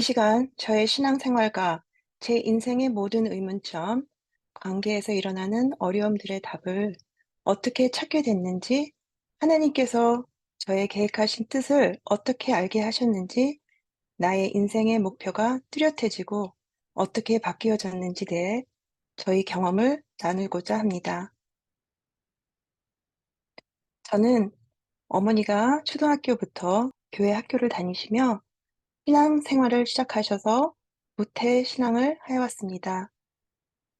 시간 저의 신앙생활과 제 인생의 모든 의문점, 관계에서 일어나는 어려움들의 답을 어떻게 찾게 됐는지, 하나님께서 저의 계획하신 뜻을 어떻게 알게 하셨는지, 나의 인생의 목표가 뚜렷해지고 어떻게 바뀌어졌는지 대해 저희 경험을 나누고자 합니다. 저는 어머니가 초등학교부터 교회 학교를 다니시며 신앙 생활을 시작하셔서 모태 신앙을 해왔습니다.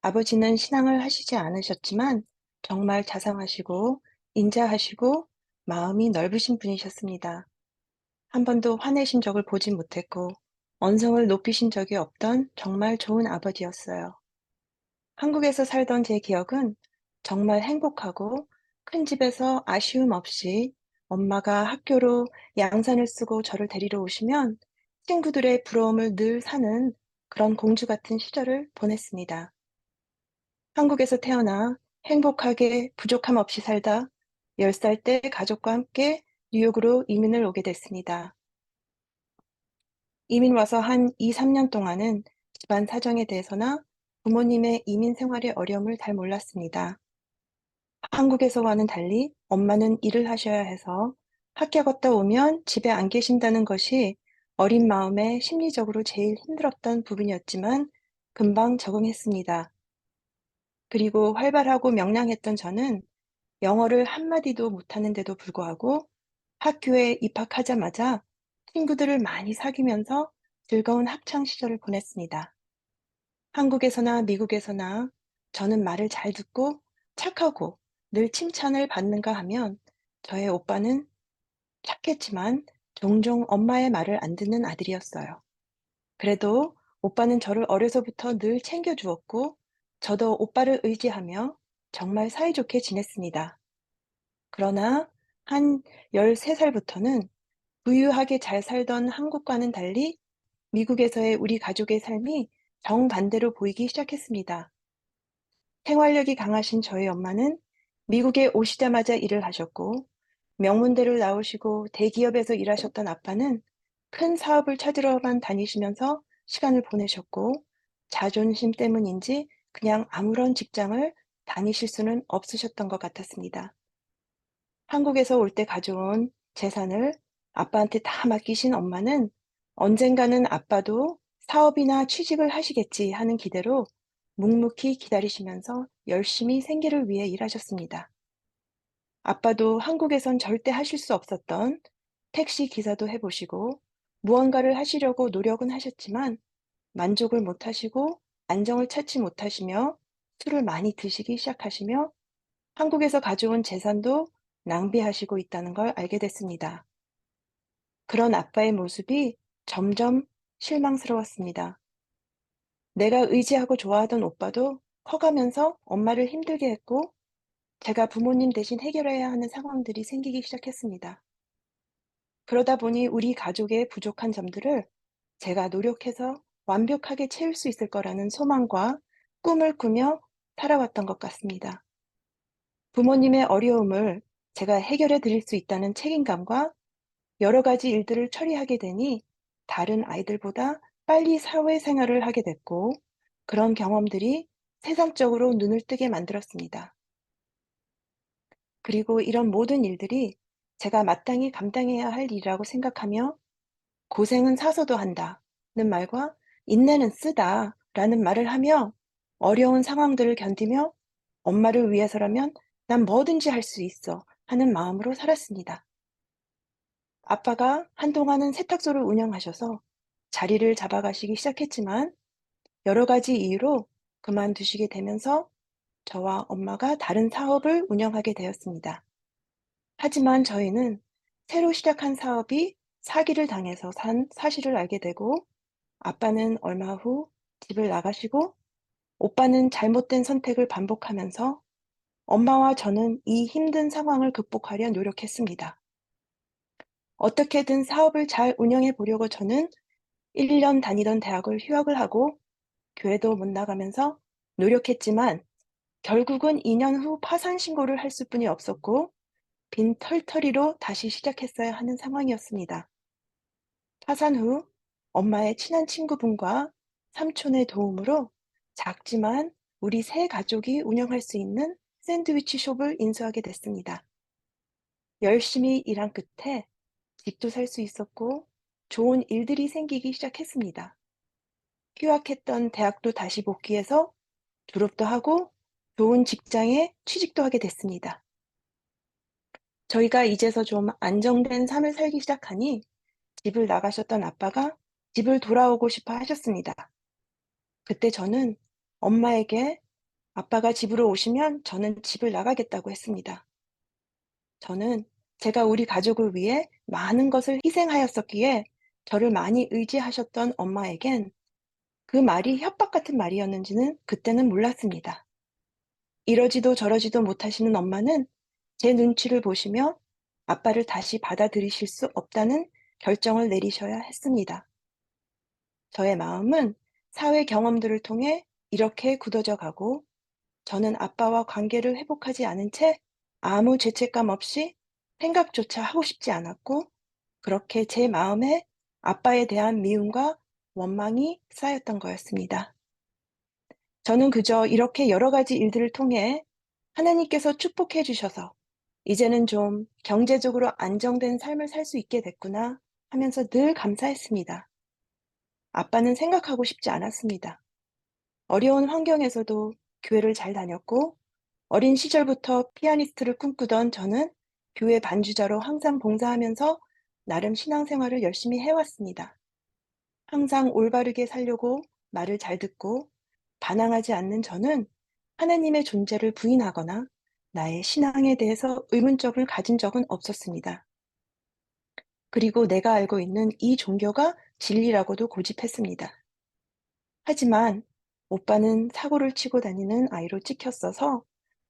아버지는 신앙을 하시지 않으셨지만 정말 자상하시고 인자하시고 마음이 넓으신 분이셨습니다. 한 번도 화내신 적을 보진 못했고 언성을 높이신 적이 없던 정말 좋은 아버지였어요. 한국에서 살던 제 기억은 정말 행복하고 큰 집에서 아쉬움 없이 엄마가 학교로 양산을 쓰고 저를 데리러 오시면 친구들의 부러움을 늘 사는 그런 공주 같은 시절을 보냈습니다. 한국에서 태어나 행복하게 부족함 없이 살다 10살 때 가족과 함께 뉴욕으로 이민을 오게 됐습니다. 이민 와서 한 2, 3년 동안은 집안 사정에 대해서나 부모님의 이민 생활의 어려움을 잘 몰랐습니다. 한국에서와는 달리 엄마는 일을 하셔야 해서 학교 갔다 오면 집에 안 계신다는 것이 어린 마음에 심리적으로 제일 힘들었던 부분이었지만 금방 적응했습니다. 그리고 활발하고 명랑했던 저는 영어를 한마디도 못하는데도 불구하고 학교에 입학하자마자 친구들을 많이 사귀면서 즐거운 학창 시절을 보냈습니다. 한국에서나 미국에서나 저는 말을 잘 듣고 착하고 늘 칭찬을 받는가 하면 저의 오빠는 착했지만 종종 엄마의 말을 안 듣는 아들이었어요. 그래도 오빠는 저를 어려서부터 늘 챙겨주었고 저도 오빠를 의지하며 정말 사이좋게 지냈습니다. 그러나 한 13살부터는 부유하게 잘 살던 한국과는 달리 미국에서의 우리 가족의 삶이 정반대로 보이기 시작했습니다. 생활력이 강하신 저희 엄마는 미국에 오시자마자 일을 하셨고, 명문대를 나오시고 대기업에서 일하셨던 아빠는 큰 사업을 찾으러만 다니시면서 시간을 보내셨고, 자존심 때문인지 그냥 아무런 직장을 다니실 수는 없으셨던 것 같았습니다. 한국에서 올 때 가져온 재산을 아빠한테 다 맡기신 엄마는 언젠가는 아빠도 사업이나 취직을 하시겠지 하는 기대로 묵묵히 기다리시면서 열심히 생계를 위해 일하셨습니다. 아빠도 한국에선 절대 하실 수 없었던 택시 기사도 해보시고 무언가를 하시려고 노력은 하셨지만 만족을 못 하시고 안정을 찾지 못하시며 술을 많이 드시기 시작하시며 한국에서 가져온 재산도 낭비하시고 있다는 걸 알게 됐습니다. 그런 아빠의 모습이 점점 실망스러웠습니다. 내가 의지하고 좋아하던 오빠도 커가면서 엄마를 힘들게 했고, 제가 부모님 대신 해결해야 하는 상황들이 생기기 시작했습니다. 그러다 보니 우리 가족의 부족한 점들을 제가 노력해서 완벽하게 채울 수 있을 거라는 소망과 꿈을 꾸며 살아왔던 것 같습니다. 부모님의 어려움을 제가 해결해 드릴 수 있다는 책임감과 여러 가지 일들을 처리하게 되니 다른 아이들보다 빨리 사회생활을 하게 됐고, 그런 경험들이 세상적으로 눈을 뜨게 만들었습니다. 그리고 이런 모든 일들이 제가 마땅히 감당해야 할 일이라고 생각하며 고생은 사서도 한다는 말과 인내는 쓰다라는 말을 하며 어려운 상황들을 견디며 엄마를 위해서라면 난 뭐든지 할 수 있어 하는 마음으로 살았습니다. 아빠가 한동안은 세탁소를 운영하셔서 자리를 잡아가시기 시작했지만 여러 가지 이유로 그만두시게 되면서 저와 엄마가 다른 사업을 운영하게 되었습니다. 하지만 저희는 새로 시작한 사업이 사기를 당해서 산 사실을 알게 되고 아빠는 얼마 후 집을 나가시고 오빠는 잘못된 선택을 반복하면서 엄마와 저는 이 힘든 상황을 극복하려 노력했습니다. 어떻게든 사업을 잘 운영해 보려고 저는 1년 다니던 대학을 휴학을 하고 교회도 못 나가면서 노력했지만 결국은 2년 후 파산 신고를 할 수뿐이 없었고 빈털터리로 다시 시작했어야 하는 상황이었습니다. 파산 후 엄마의 친한 친구분과 삼촌의 도움으로 작지만 우리 세 가족이 운영할 수 있는 샌드위치 숍을 인수하게 됐습니다. 열심히 일한 끝에 집도 살 수 있었고 좋은 일들이 생기기 시작했습니다. 휴학했던 대학도 다시 복귀해서 졸업도 하고 좋은 직장에 취직도 하게 됐습니다. 저희가 이제서 좀 안정된 삶을 살기 시작하니 집을 나가셨던 아빠가 집을 돌아오고 싶어 하셨습니다. 그때 저는 엄마에게 아빠가 집으로 오시면 저는 집을 나가겠다고 했습니다. 저는 제가 우리 가족을 위해 많은 것을 희생하였었기에 저를 많이 의지하셨던 엄마에겐 그 말이 협박 같은 말이었는지는 그때는 몰랐습니다. 이러지도 저러지도 못하시는 엄마는 제 눈치를 보시며 아빠를 다시 받아들이실 수 없다는 결정을 내리셔야 했습니다. 저의 마음은 사회 경험들을 통해 이렇게 굳어져 가고 저는 아빠와 관계를 회복하지 않은 채 아무 죄책감 없이 생각조차 하고 싶지 않았고 그렇게 제 마음에 아빠에 대한 미움과 원망이 쌓였던 거였습니다. 저는 그저 이렇게 여러 가지 일들을 통해 하나님께서 축복해 주셔서 이제는 좀 경제적으로 안정된 삶을 살 수 있게 됐구나 하면서 늘 감사했습니다. 아빠는 생각하고 싶지 않았습니다. 어려운 환경에서도 교회를 잘 다녔고 어린 시절부터 피아니스트를 꿈꾸던 저는 교회 반주자로 항상 봉사하면서 나름 신앙생활을 열심히 해왔습니다. 항상 올바르게 살려고 말을 잘 듣고 반항하지 않는 저는 하나님의 존재를 부인하거나 나의 신앙에 대해서 의문점을 가진 적은 없었습니다. 그리고 내가 알고 있는 이 종교가 진리라고도 고집했습니다. 하지만 오빠는 사고를 치고 다니는 아이로 찍혔어서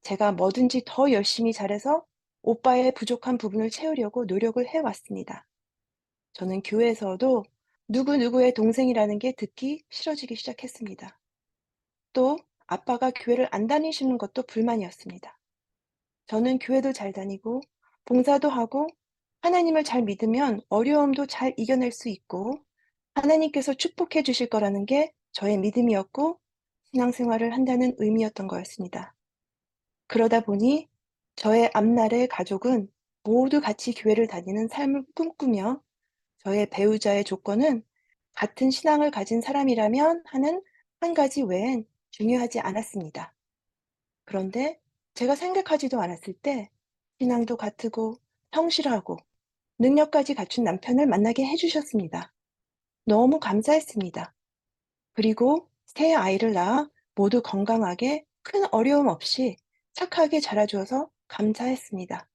제가 뭐든지 더 열심히 잘해서 오빠의 부족한 부분을 채우려고 노력을 해왔습니다. 저는 교회에서도 누구누구의 동생이라는 게 듣기 싫어지기 시작했습니다. 또 아빠가 교회를 안 다니시는 것도 불만이었습니다. 저는 교회도 잘 다니고 봉사도 하고 하나님을 잘 믿으면 어려움도 잘 이겨낼 수 있고 하나님께서 축복해 주실 거라는 게 저의 믿음이었고 신앙생활을 한다는 의미였던 거였습니다. 그러다 보니 저의 앞날의 가족은 모두 같이 교회를 다니는 삶을 꿈꾸며 저의 배우자의 조건은 같은 신앙을 가진 사람이라면 하는 한 가지 외엔 중요하지 않았습니다. 그런데 제가 생각하지도 않았을 때 신앙도 같고 성실하고 능력까지 갖춘 남편을 만나게 해주셨습니다. 너무 감사했습니다. 그리고 새 아이를 낳아 모두 건강하게 큰 어려움 없이 착하게 자라주어서 감사했습니다.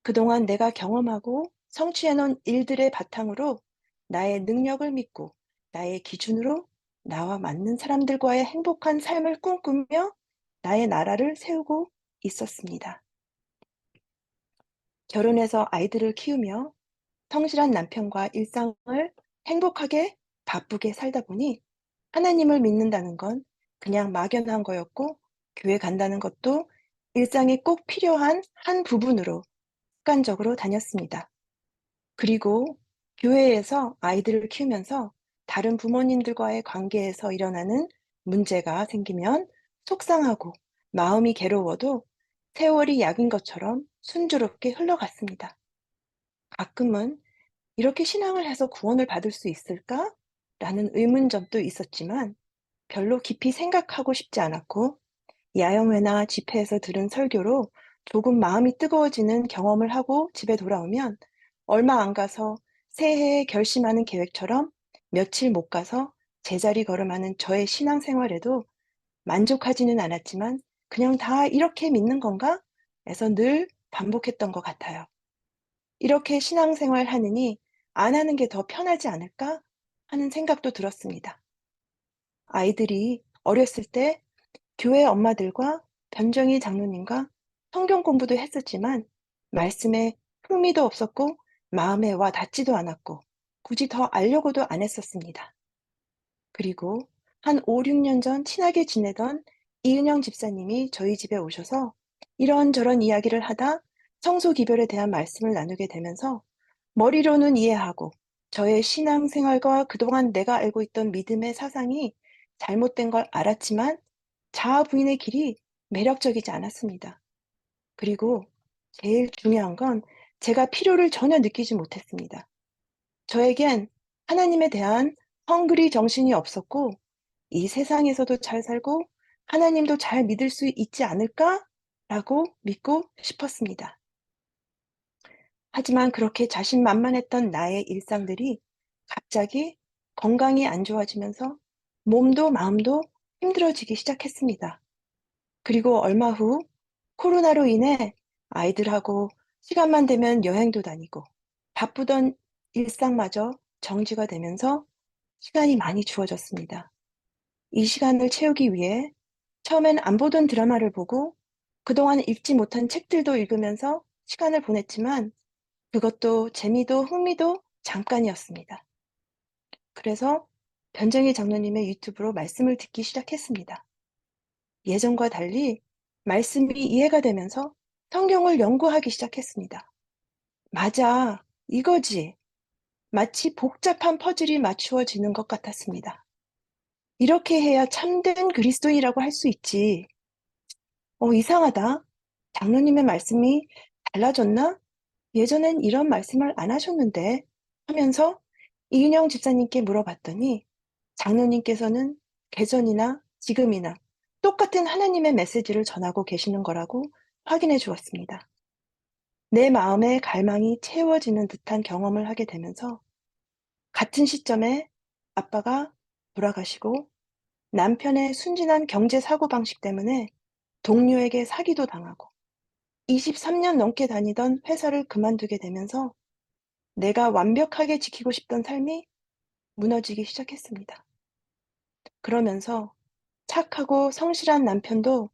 그동안 내가 경험하고 성취해 놓은 일들의 바탕으로 나의 능력을 믿고 나의 기준으로 나와 맞는 사람들과의 행복한 삶을 꿈꾸며 나의 나라를 세우고 있었습니다. 결혼해서 아이들을 키우며 성실한 남편과 일상을 행복하게 바쁘게 살다 보니 하나님을 믿는다는 건 그냥 막연한 거였고 교회 간다는 것도 일상에 꼭 필요한 한 부분으로 습관적으로 다녔습니다. 그리고 교회에서 아이들을 키우면서 다른 부모님들과의 관계에서 일어나는 문제가 생기면 속상하고 마음이 괴로워도 세월이 약인 것처럼 순조롭게 흘러갔습니다. 가끔은 '이렇게 신앙을 해서 구원을 받을 수 있을까?' 라는 의문점도 있었지만 별로 깊이 생각하고 싶지 않았고 야영회나 집회에서 들은 설교로 조금 마음이 뜨거워지는 경험을 하고 집에 돌아오면 얼마 안 가서 새해에 결심하는 계획처럼 며칠 못 가서 제자리 걸음하는 저의 신앙생활에도 만족하지는 않았지만 '그냥 다 이렇게 믿는 건가?' 에서 늘 반복했던 것 같아요. '이렇게 신앙생활 하느니 안 하는 게 더 편하지 않을까?' 하는 생각도 들었습니다. 아이들이 어렸을 때 교회 엄마들과 변정희 장로님과 성경 공부도 했었지만 말씀에 흥미도 없었고 마음에 와 닿지도 않았고 굳이 더 알려고도 안 했었습니다. 그리고 한 5-6년 전 친하게 지내던 이은영 집사님이 저희 집에 오셔서 이런저런 이야기를 하다 성소 기별에 대한 말씀을 나누게 되면서 머리로는 이해하고 저의 신앙생활과 그동안 내가 알고 있던 믿음의 사상이 잘못된 걸 알았지만 자아 부인의 길이 매력적이지 않았습니다. 그리고 제일 중요한 건 제가 필요를 전혀 느끼지 못했습니다. 저에겐 하나님에 대한 헝그리 정신이 없었고, 이 세상에서도 잘 살고 하나님도 잘 믿을 수 있지 않을까라고 믿고 싶었습니다. 하지만 그렇게 자신만만했던 나의 일상들이 갑자기 건강이 안 좋아지면서 몸도 마음도 힘들어지기 시작했습니다. 그리고 얼마 후 코로나로 인해 아이들하고 시간만 되면 여행도 다니고 바쁘던 일상마저 정지가 되면서 시간이 많이 주어졌습니다. 이 시간을 채우기 위해 처음엔 안 보던 드라마를 보고 그동안 읽지 못한 책들도 읽으면서 시간을 보냈지만 그것도 재미도 흥미도 잠깐이었습니다. 그래서 변정희 장로님의 유튜브로 말씀을 듣기 시작했습니다. 예전과 달리 말씀이 이해가 되면서 성경을 연구하기 시작했습니다. 맞아, 이거지. 마치 복잡한 퍼즐이 맞추어지는 것 같았습니다. 이렇게 해야 참된 그리스도인이라고 할 수 있지. 이상하다. 장로님의 말씀이 달라졌나? 예전엔 이런 말씀을 안 하셨는데 하면서 이윤영 집사님께 물어봤더니 장로님께서는 개전이나 지금이나 똑같은 하나님의 메시지를 전하고 계시는 거라고 확인해 주었습니다. 내 마음의 갈망이 채워지는 듯한 경험을 하게 되면서 같은 시점에 아빠가 돌아가시고 남편의 순진한 경제 사고방식 때문에 동료에게 사기도 당하고 23년 넘게 다니던 회사를 그만두게 되면서 내가 완벽하게 지키고 싶던 삶이 무너지기 시작했습니다. 그러면서 착하고 성실한 남편도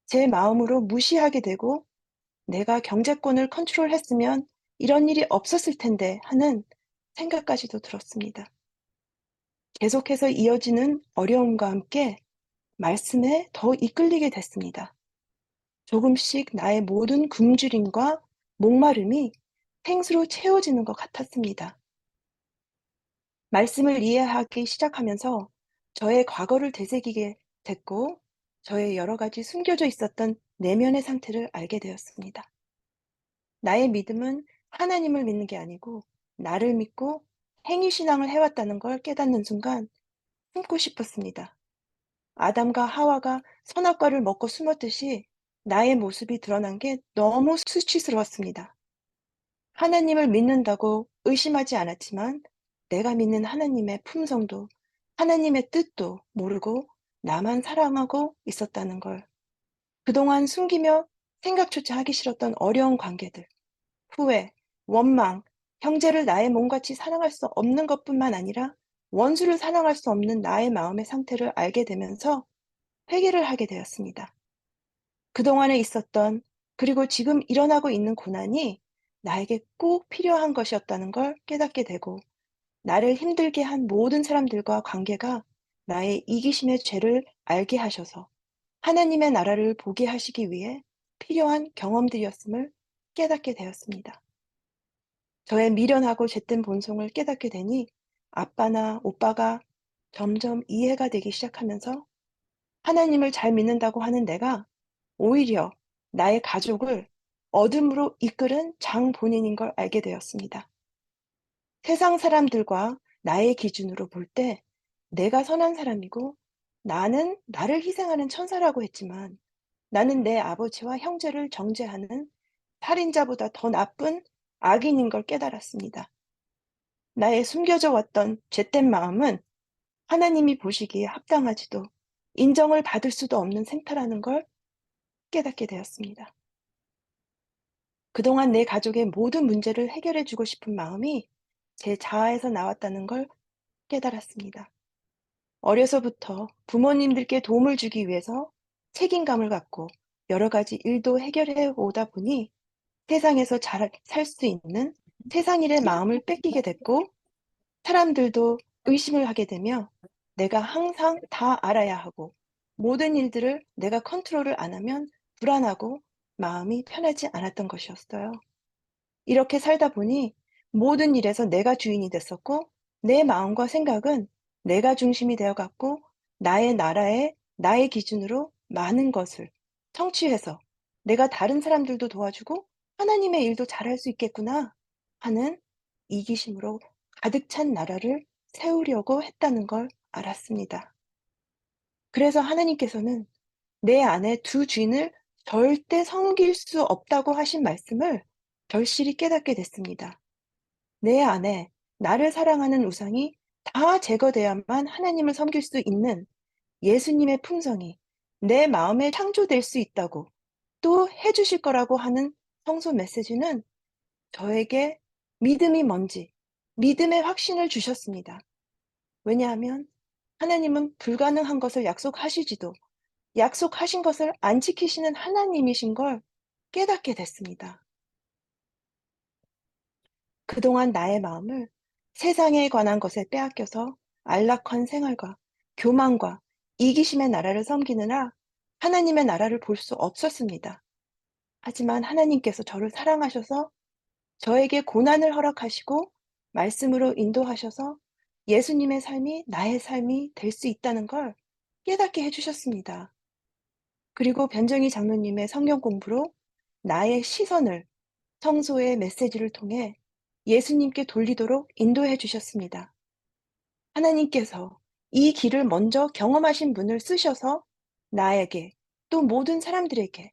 제 마음으로 무시하게 되고 내가 경제권을 컨트롤했으면 이런 일이 없었을 텐데 하는 생각까지도 들었습니다. 계속해서 이어지는 어려움과 함께 말씀에 더 이끌리게 됐습니다. 조금씩 나의 모든 굶주림과 목마름이 생수로 채워지는 것 같았습니다. 말씀을 이해하기 시작하면서 저의 과거를 되새기게 됐고, 저의 여러 가지 숨겨져 있었던 내면의 상태를 알게 되었습니다. 나의 믿음은 하나님을 믿는 게 아니고 나를 믿고 행위신앙을 해왔다는 걸 깨닫는 순간 숨고 싶었습니다. 아담과 하와가 선악과를 먹고 숨었듯이 나의 모습이 드러난 게 너무 수치스러웠습니다. 하나님을 믿는다고 의심하지 않았지만 내가 믿는 하나님의 품성도 하나님의 뜻도 모르고 나만 사랑하고 있었다는 걸, 그동안 숨기며 생각조차 하기 싫었던 어려운 관계들, 후회, 원망, 형제를 나의 몸같이 사랑할 수 없는 것뿐만 아니라 원수를 사랑할 수 없는 나의 마음의 상태를 알게 되면서 회개를 하게 되었습니다. 그동안에 있었던, 그리고 지금 일어나고 있는 고난이 나에게 꼭 필요한 것이었다는 걸 깨닫게 되고, 나를 힘들게 한 모든 사람들과 관계가 나의 이기심의 죄를 알게 하셔서 하나님의 나라를 보게 하시기 위해 필요한 경험들이었음을 깨닫게 되었습니다. 저의 미련하고 잿된 본성을 깨닫게 되니 아빠나 오빠가 점점 이해가 되기 시작하면서 하나님을 잘 믿는다고 하는 내가 오히려 나의 가족을 어둠으로 이끄는 장본인인 걸 알게 되었습니다. 세상 사람들과 나의 기준으로 볼 때 내가 선한 사람이고 나는 나를 희생하는 천사라고 했지만 나는 내 아버지와 형제를 정죄하는 살인자보다 더 나쁜 악인인 걸 깨달았습니다. 나의 숨겨져 왔던 죄된 마음은 하나님이 보시기에 합당하지도 인정을 받을 수도 없는 생태라는 걸 깨닫게 되었습니다. 그동안 내 가족의 모든 문제를 해결해 주고 싶은 마음이 제 자아에서 나왔다는 걸 깨달았습니다. 어려서부터 부모님들께 도움을 주기 위해서 책임감을 갖고 여러 가지 일도 해결해 오다 보니 세상에서 잘 살 수 있는 세상 일의 마음을 뺏기게 됐고, 사람들도 의심을 하게 되며 내가 항상 다 알아야 하고 모든 일들을 내가 컨트롤을 안 하면 불안하고 마음이 편하지 않았던 것이었어요. 이렇게 살다 보니 모든 일에서 내가 주인이 됐었고, 내 마음과 생각은 내가 중심이 되어갔고, 나의 나라에 나의 기준으로 많은 것을 성취해서 내가 다른 사람들도 도와주고 하나님의 일도 잘할 수 있겠구나 하는 이기심으로 가득 찬 나라를 세우려고 했다는 걸 알았습니다. 그래서 하나님께서는 내 안에 두 주인을 절대 섬길 수 없다고 하신 말씀을 절실히 깨닫게 됐습니다. 내 안에 나를 사랑하는 우상이 다 제거돼야만 하나님을 섬길 수 있는 예수님의 품성이 내 마음에 창조될 수 있다고 또 해 주실 거라고 하는 성소 메시지는 저에게 믿음이 뭔지 믿음의 확신을 주셨습니다. 왜냐하면 하나님은 불가능한 것을 약속하시지도 약속하신 것을 안 지키시는 하나님이신 걸 깨닫게 됐습니다. 그동안 나의 마음을 세상에 관한 것에 빼앗겨서 안락한 생활과 교만과 이기심의 나라를 섬기느라 하나님의 나라를 볼 수 없었습니다. 하지만 하나님께서 저를 사랑하셔서 저에게 고난을 허락하시고 말씀으로 인도하셔서 예수님의 삶이 나의 삶이 될 수 있다는 걸 깨닫게 해 주셨습니다. 그리고 변정희 장로님의 성경 공부로 나의 시선을 성소의 메시지를 통해 예수님께 돌리도록 인도해 주셨습니다. 하나님께서 이 길을 먼저 경험하신 분을 쓰셔서 나에게 또 모든 사람들에게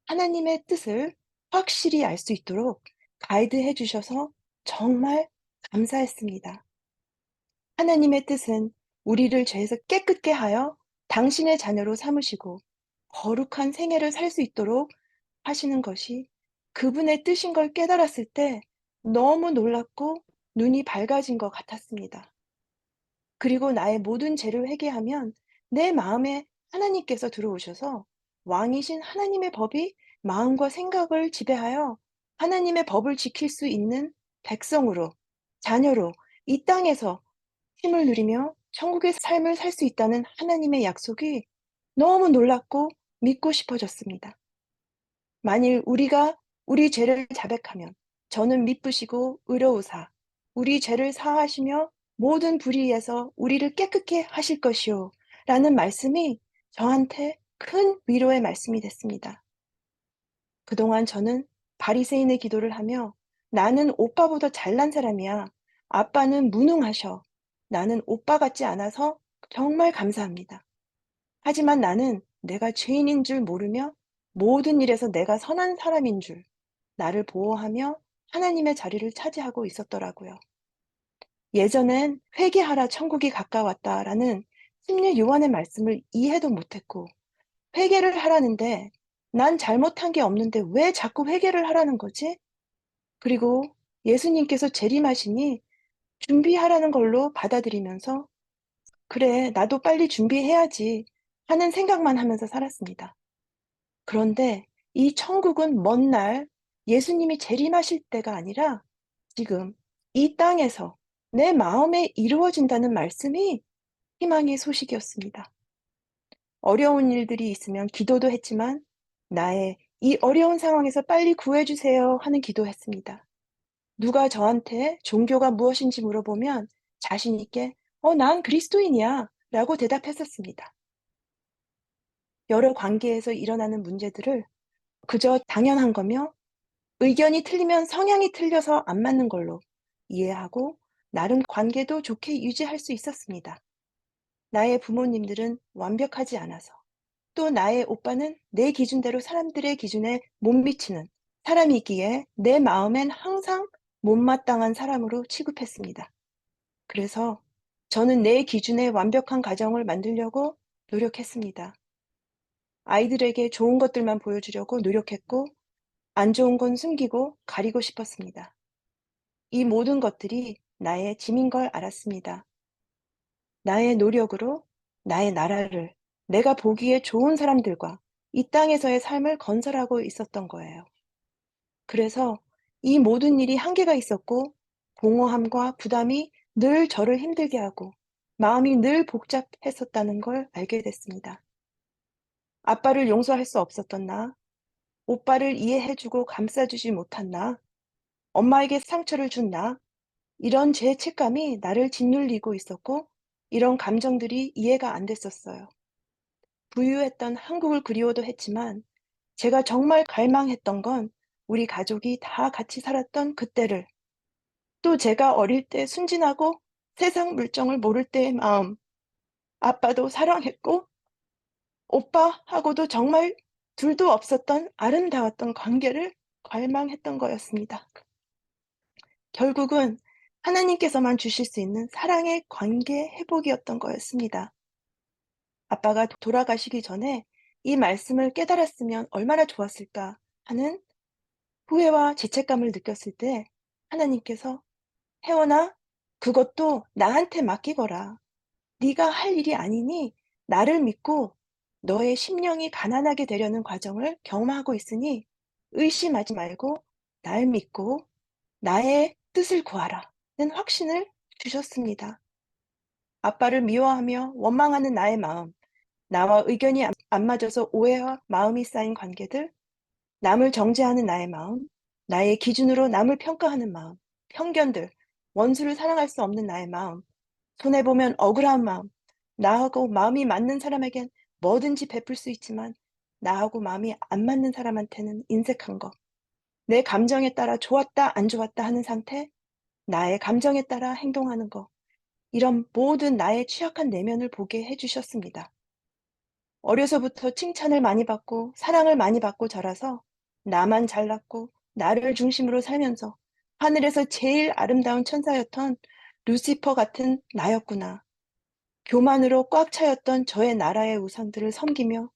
하나님의 뜻을 확실히 알 수 있도록 가이드해 주셔서 정말 감사했습니다. 하나님의 뜻은 우리를 죄에서 깨끗게 하여 당신의 자녀로 삼으시고 거룩한 생애를 살 수 있도록 하시는 것이 그분의 뜻인 걸 깨달았을 때 너무 놀랍고 눈이 밝아진 것 같았습니다. 그리고 나의 모든 죄를 회개하면 내 마음에 하나님께서 들어오셔서 왕이신 하나님의 법이 마음과 생각을 지배하여 하나님의 법을 지킬 수 있는 백성으로, 자녀로 이 땅에서 힘을 누리며 천국의 삶을 살 수 있다는 하나님의 약속이 너무 놀랍고 믿고 싶어졌습니다. 만일 우리가 우리 죄를 자백하면 저는 미쁘시고 의로우사 우리 죄를 사하시며 모든 불의에서 우리를 깨끗게 하실 것이요 라는 말씀이 저한테 큰 위로의 말씀이 됐습니다. 그동안 저는 바리새인의 기도를 하며 나는 오빠보다 잘난 사람이야. 아빠는 무능하셔. 나는 오빠 같지 않아서 정말 감사합니다. 하지만 나는 내가 죄인인 줄 모르며 모든 일에서 내가 선한 사람인 줄 나를 보호하며 하나님의 자리를 차지하고 있었더라고요. 예전엔 회개하라 천국이 가까웠다라는 심리 요한의 말씀을 이해도 못했고 회개를 하라는데 난 잘못한 게 없는데 왜 자꾸 회개를 하라는 거지? 그리고 예수님께서 재림하시니 준비하라는 걸로 받아들이면서 그래, 나도 빨리 준비해야지 하는 생각만 하면서 살았습니다. 그런데 이 천국은 먼 날 예수님이 재림하실 때가 아니라 지금 이 땅에서 내 마음에 이루어진다는 말씀이 희망의 소식이었습니다. 어려운 일들이 있으면 기도도 했지만 나의 이 어려운 상황에서 빨리 구해주세요 하는 기도했습니다. 누가 저한테 종교가 무엇인지 물어보면 자신 있게 난 그리스도인이야 라고 대답했었습니다. 여러 관계에서 일어나는 문제들을 그저 당연한 거며 의견이 틀리면 성향이 틀려서 안 맞는 걸로 이해하고 나름 관계도 좋게 유지할 수 있었습니다. 나의 부모님들은 완벽하지 않아서 또 나의 오빠는 내 기준대로 사람들의 기준에 못 미치는 사람이기에 내 마음엔 항상 못마땅한 사람으로 취급했습니다. 그래서 저는 내 기준에 완벽한 가정을 만들려고 노력했습니다. 아이들에게 좋은 것들만 보여주려고 노력했고 안 좋은 건 숨기고 가리고 싶었습니다. 이 모든 것들이 나의 짐인 걸 알았습니다. 나의 노력으로 나의 나라를 내가 보기에 좋은 사람들과 이 땅에서의 삶을 건설하고 있었던 거예요. 그래서 이 모든 일이 한계가 있었고 공허함과 부담이 늘 저를 힘들게 하고 마음이 늘 복잡했었다는 걸 알게 됐습니다. 아빠를 용서할 수 없었던 나, 오빠를 이해해주고 감싸주지 못한 나, 엄마에게 상처를 준 나, 이런 죄책감이 나를 짓눌리고 있었고, 이런 감정들이 이해가 안 됐었어요. 부유했던 한국을 그리워도 했지만, 제가 정말 갈망했던 건 우리 가족이 다 같이 살았던 그때를, 또 제가 어릴 때 순진하고 세상 물정을 모를 때의 마음, 아빠도 사랑했고, 오빠하고도 정말 둘도 없었던 아름다웠던 관계를 갈망했던 거였습니다. 결국은 하나님께서만 주실 수 있는 사랑의 관계 회복이었던 거였습니다. 아빠가 돌아가시기 전에 이 말씀을 깨달았으면 얼마나 좋았을까 하는 후회와 죄책감을 느꼈을 때 하나님께서 혜원아, 그것도 나한테 맡기거라. 네가 할 일이 아니니 나를 믿고 너의 심령이 가난하게 되려는 과정을 경험하고 있으니 의심하지 말고 날 믿고 나의 뜻을 구하라. 는 확신을 주셨습니다. 아빠를 미워하며 원망하는 나의 마음, 나와 의견이 안 맞아서 오해와 마음이 쌓인 관계들, 남을 정죄하는 나의 마음, 나의 기준으로 남을 평가하는 마음, 편견들, 원수를 사랑할 수 없는 나의 마음, 손해보면 억울한 마음, 나하고 마음이 맞는 사람에겐 뭐든지 베풀 수 있지만 나하고 마음이 안 맞는 사람한테는 인색한 거, 내 감정에 따라 좋았다, 안 좋았다 하는 상태, 나의 감정에 따라 행동하는 거, 이런 모든 나의 취약한 내면을 보게 해주셨습니다. 어려서부터 칭찬을 많이 받고 사랑을 많이 받고 자라서 나만 잘났고 나를 중심으로 살면서 하늘에서 제일 아름다운 천사였던 루시퍼 같은 나였구나. 교만으로 꽉 차였던 저의 나라의 우상들을 섬기며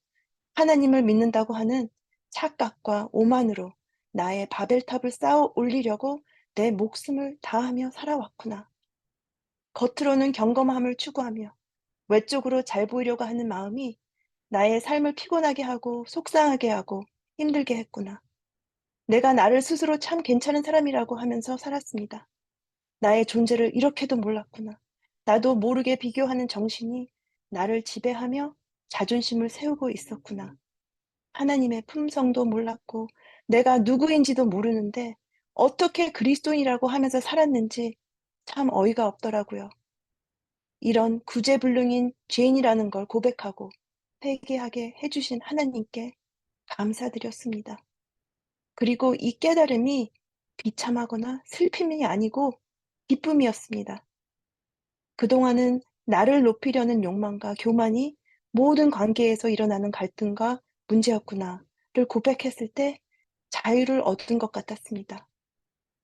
하나님을 믿는다고 하는 착각과 오만으로 나의 바벨탑을 쌓아 올리려고 내 목숨을 다하며 살아왔구나. 겉으로는 경건함을 추구하며 외적으로 잘 보이려고 하는 마음이 나의 삶을 피곤하게 하고 속상하게 하고 힘들게 했구나. 내가 나를 스스로 참 괜찮은 사람이라고 하면서 살았습니다. 나의 존재를 이렇게도 몰랐구나. 나도 모르게 비교하는 정신이 나를 지배하며 자존심을 세우고 있었구나. 하나님의 품성도 몰랐고 내가 누구인지도 모르는데 어떻게 그리스도인이라고 하면서 살았는지 참 어이가 없더라고요. 이런 구제불능인 죄인이라는 걸 고백하고 회개하게 해주신 하나님께 감사드렸습니다. 그리고 이 깨달음이 비참하거나 슬픔이 아니고 기쁨이었습니다. 그동안은 나를 높이려는 욕망과 교만이 모든 관계에서 일어나는 갈등과 문제였구나를 고백했을 때 자유를 얻은 것 같았습니다.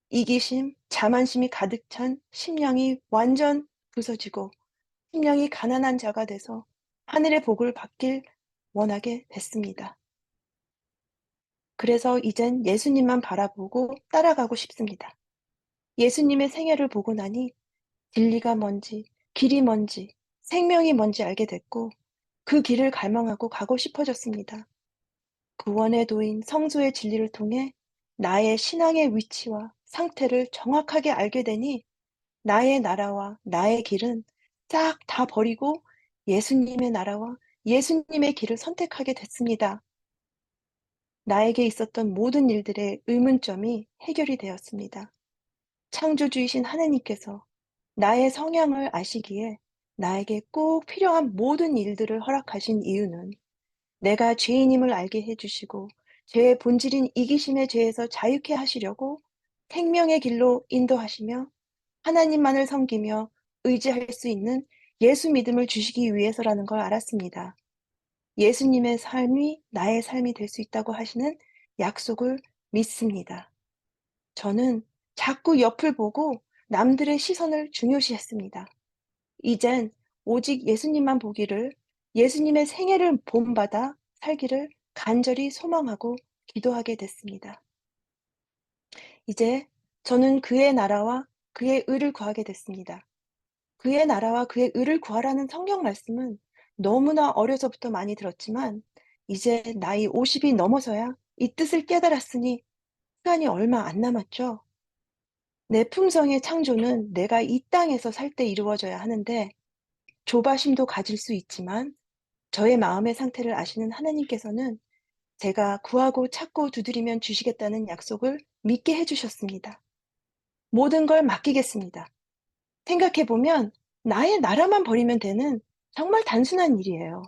이기심, 자만심이 가득 찬 심령이 완전 부서지고 심령이 가난한 자가 돼서 하늘의 복을 받길 원하게 됐습니다. 그래서 이젠 예수님만 바라보고 따라가고 싶습니다. 예수님의 생애를 보고 나니 진리가 뭔지, 길이 뭔지, 생명이 뭔지 알게 됐고 그 길을 갈망하고 가고 싶어졌습니다. 구원의 도인 성소의 진리를 통해 나의 신앙의 위치와 상태를 정확하게 알게 되니 나의 나라와 나의 길은 싹 다 버리고 예수님의 나라와 예수님의 길을 선택하게 됐습니다. 나에게 있었던 모든 일들의 의문점이 해결이 되었습니다. 창조주이신 하나님께서 나의 성향을 아시기에 나에게 꼭 필요한 모든 일들을 허락하신 이유는 내가 죄인임을 알게 해주시고 죄의 본질인 이기심의 죄에서 자유케 하시려고 생명의 길로 인도하시며 하나님만을 섬기며 의지할 수 있는 예수 믿음을 주시기 위해서라는 걸 알았습니다. 예수님의 삶이 나의 삶이 될 수 있다고 하시는 약속을 믿습니다. 저는 자꾸 옆을 보고 남들의 시선을 중요시했습니다. 이젠 오직 예수님만 보기를, 예수님의 생애를 본받아 살기를 간절히 소망하고 기도하게 됐습니다. 이제 저는 그의 나라와 그의 의를 구하게 됐습니다. 그의 나라와 그의 의를 구하라는 성경 말씀은 너무나 어려서부터 많이 들었지만 이제 나이 50이 넘어서야 이 뜻을 깨달았으니 시간이 얼마 안 남았죠. 내 품성의 창조는 내가 이 땅에서 살 때 이루어져야 하는데 조바심도 가질 수 있지만 저의 마음의 상태를 아시는 하나님께서는 제가 구하고 찾고 두드리면 주시겠다는 약속을 믿게 해주셨습니다. 모든 걸 맡기겠습니다. 생각해 보면 나의 나라만 버리면 되는 정말 단순한 일이에요.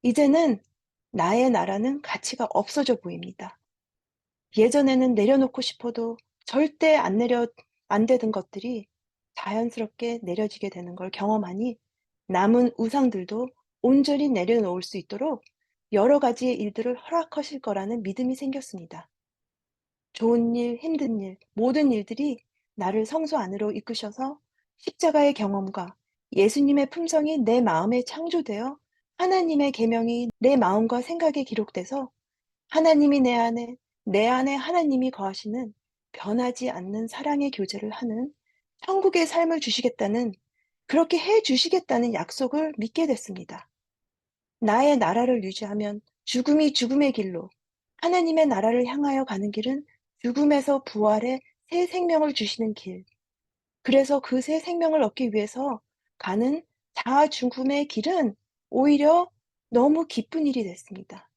이제는 나의 나라는 가치가 없어져 보입니다. 예전에는 내려놓고 싶어도 절대 안 되던 것들이 자연스럽게 내려지게 되는 걸 경험하니 남은 우상들도 온전히 내려놓을 수 있도록 여러 가지의 일들을 허락하실 거라는 믿음이 생겼습니다. 좋은 일, 힘든 일, 모든 일들이 나를 성소 안으로 이끄셔서 십자가의 경험과 예수님의 품성이 내 마음에 창조되어 하나님의 계명이 내 마음과 생각에 기록돼서 하나님이 내 안에 하나님이 거하시는 변하지 않는 사랑의 교제를 하는 천국의 삶을 주시겠다는 그렇게 해 주시겠다는 약속을 믿게 됐습니다. 나의 나라를 유지하면 죽음이 죽음의 길로, 하나님의 나라를 향하여 가는 길은 죽음에서 부활의 새 생명을 주시는 길. 그래서 그 새 생명을 얻기 위해서 가는 자아 죽음의 길은 오히려 너무 기쁜 일이 됐습니다.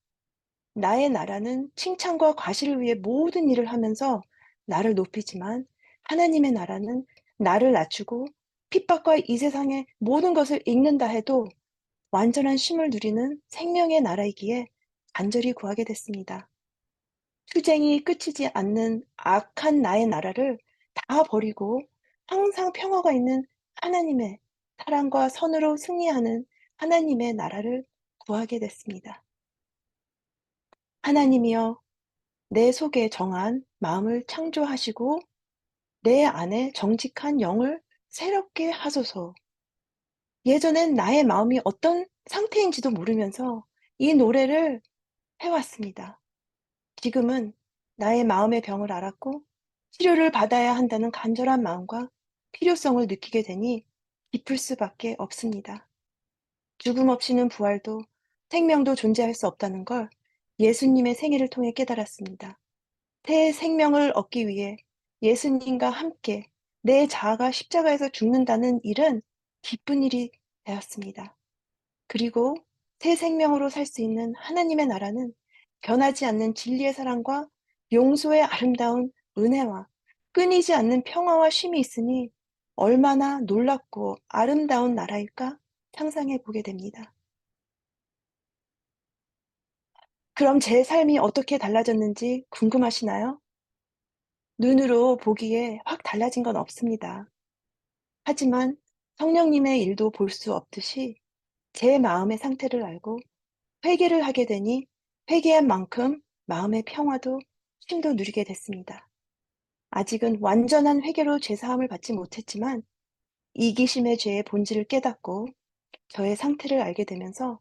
나의 나라는 칭찬과 과시를 위해 모든 일을 하면서 나를 높이지만 하나님의 나라는 나를 낮추고 핍박과 이 세상의 모든 것을 잃는다 해도 완전한 쉼을 누리는 생명의 나라이기에 간절히 구하게 됐습니다. 투쟁이 끝이지 않는 악한 나의 나라를 다 버리고 항상 평화가 있는 하나님의 사랑과 선으로 승리하는 하나님의 나라를 구하게 됐습니다. 하나님이여, 내 속에 정한 마음을 창조하시고 내 안에 정직한 영을 새롭게 하소서. 예전엔 나의 마음이 어떤 상태인지도 모르면서 이 노래를 해왔습니다. 지금은 나의 마음의 병을 알았고 치료를 받아야 한다는 간절한 마음과 필요성을 느끼게 되니 기쁠 수밖에 없습니다. 죽음 없이는 부활도 생명도 존재할 수 없다는 걸 예수님의 생애를 통해 깨달았습니다. 새 생명을 얻기 위해 예수님과 함께 내 자아가 십자가에서 죽는다는 일은 기쁜 일이 되었습니다. 그리고 새 생명으로 살 수 있는 하나님의 나라는 변하지 않는 진리의 사랑과 용서의 아름다운 은혜와 끊이지 않는 평화와 쉼이 있으니 얼마나 놀랍고 아름다운 나라일까 상상해 보게 됩니다. 그럼 제 삶이 어떻게 달라졌는지 궁금하시나요? 눈으로 보기에 확 달라진 건 없습니다. 하지만 성령님의 일도 볼 수 없듯이 제 마음의 상태를 알고 회개를 하게 되니 회개한 만큼 마음의 평화도 쉼도 누리게 됐습니다. 아직은 완전한 회개로 죄사함을 받지 못했지만 이기심의 죄의 본질을 깨닫고 저의 상태를 알게 되면서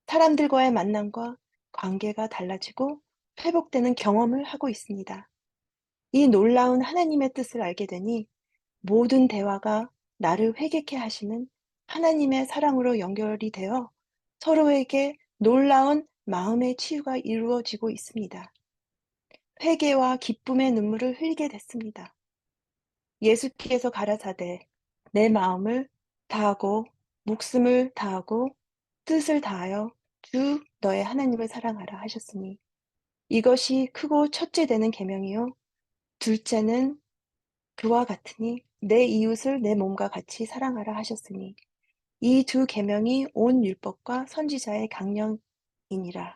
사람들과의 만남과 관계가 달라지고 회복되는 경험을 하고 있습니다. 이 놀라운 하나님의 뜻을 알게 되니 모든 대화가 나를 회개케 하시는 하나님의 사랑으로 연결이 되어 서로에게 놀라운 마음의 치유가 이루어지고 있습니다. 회개와 기쁨의 눈물을 흘리게 됐습니다. 예수께서 가라사대 내 마음을 다하고 목숨을 다하고 뜻을 다하여 주 너의 하나님을 사랑하라 하셨으니 이것이 크고 첫째 되는 계명이요 둘째는 그와 같으니 내 이웃을 내 몸과 같이 사랑하라 하셨으니 이 두 계명이 온 율법과 선지자의 강령이니라.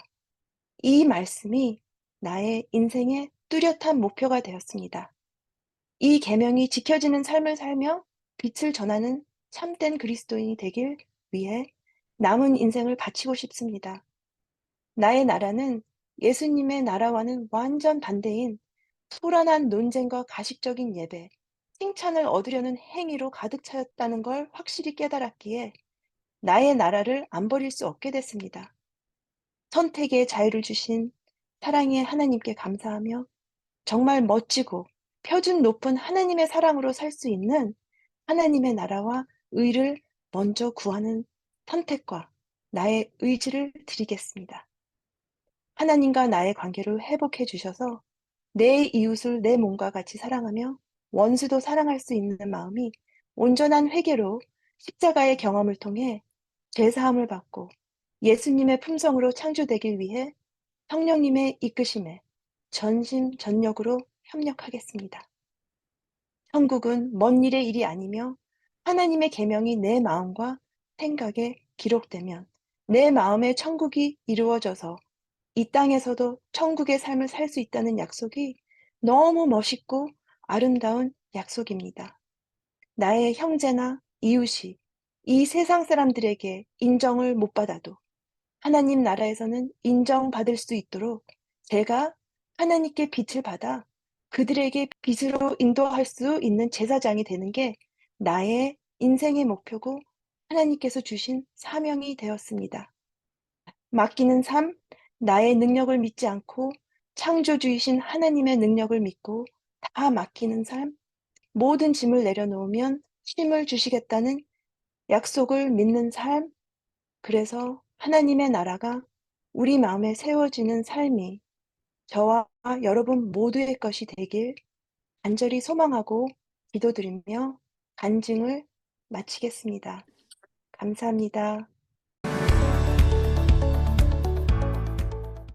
이 말씀이 나의 인생의 뚜렷한 목표가 되었습니다. 이 계명이 지켜지는 삶을 살며 빛을 전하는 참된 그리스도인이 되길 위해 남은 인생을 바치고 싶습니다. 나의 나라는 예수님의 나라와는 완전 반대인 소란한 논쟁과 가식적인 예배, 칭찬을 얻으려는 행위로 가득 차였다는 걸 확실히 깨달았기에 나의 나라를 안 버릴 수 없게 됐습니다. 선택의 자유를 주신 사랑의 하나님께 감사하며 정말 멋지고 표준 높은 하나님의 사랑으로 살 수 있는 하나님의 나라와 의를 먼저 구하는 선택과 나의 의지를 드리겠습니다. 하나님과 나의 관계를 회복해 주셔서 내 이웃을 내 몸과 같이 사랑하며 원수도 사랑할 수 있는 마음이 온전한 회개로 십자가의 경험을 통해 죄사함을 받고 예수님의 품성으로 창조되길 위해 성령님의 이끄심에 전심전력으로 협력하겠습니다. 천국은 먼 일의 일이 아니며 하나님의 계명이 내 마음과 생각에 기록되면 내 마음의 천국이 이루어져서 이 땅에서도 천국의 삶을 살 수 있다는 약속이 너무 멋있고 아름다운 약속입니다. 나의 형제나 이웃이 이 세상 사람들에게 인정을 못 받아도 하나님 나라에서는 인정받을 수 있도록 제가 하나님께 빛을 받아 그들에게 빛으로 인도할 수 있는 제사장이 되는 게 나의 인생의 목표고 하나님께서 주신 사명이 되었습니다. 맡기는 삶, 나의 능력을 믿지 않고 창조주이신 하나님의 능력을 믿고 다 맡기는 삶, 모든 짐을 내려놓으면 쉼을 주시겠다는 약속을 믿는 삶, 그래서 하나님의 나라가 우리 마음에 세워지는 삶이 저와 여러분 모두의 것이 되길 간절히 소망하고 기도드리며 간증을 마치겠습니다. 감사합니다.